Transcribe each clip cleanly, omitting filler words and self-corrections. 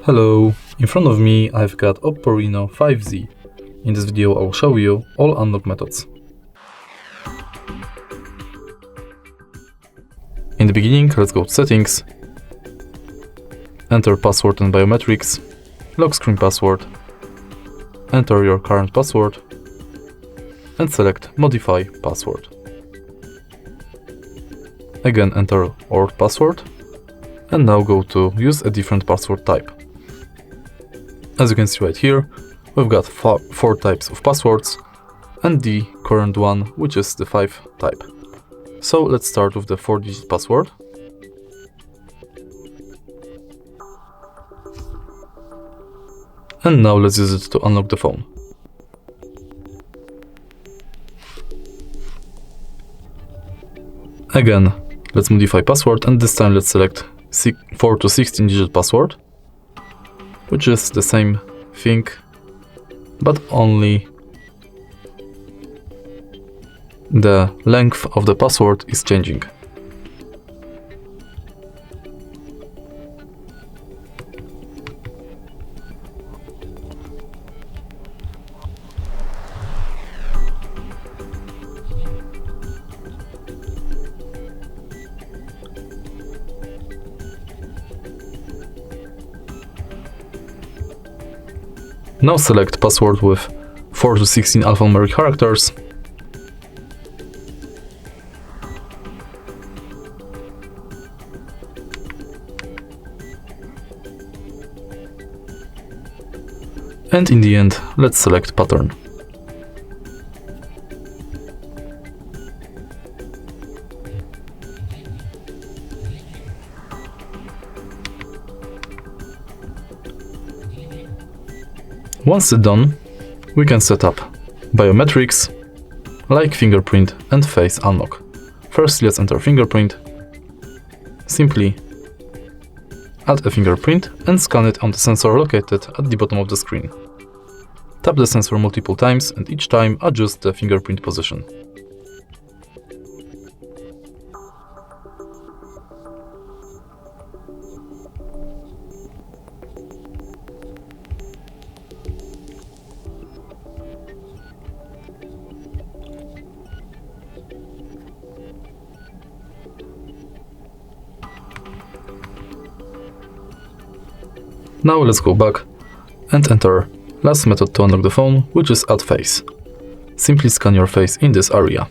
Hello, in front of me I've got Oppo Reno 5Z. In this video I will show you all unlock methods. In the beginning, let's go to settings, enter password and biometrics, lock screen password, enter your current password and select modify password. Again enter old password and now go to use a different password type. As you can see right here, we've got four types of passwords and the current one, which is the 5 type. So let's start with the 4-digit password. And now let's use it to unlock the phone. Again, let's modify password and this time let's select 4 to 16-digit password, which is the same thing, but only the length of the password is changing. Now select password with 4 to 16 alphanumeric characters. And in the end, let's select pattern. Once it's done, we can set up biometrics, like fingerprint and face unlock. First, let's enter fingerprint. Simply add a fingerprint and scan it on the sensor located at the bottom of the screen. Tap the sensor multiple times and each time adjust the fingerprint position. Now let's go back and enter last method to unlock the phone, which is add face. Simply scan your face in this area.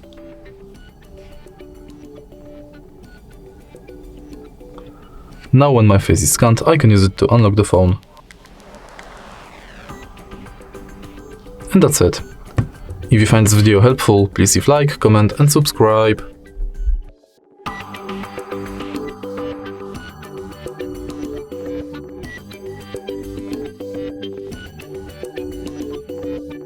Now when my face is scanned, I can use it to unlock the phone. And that's it. If you find this video helpful, please leave like, comment and subscribe.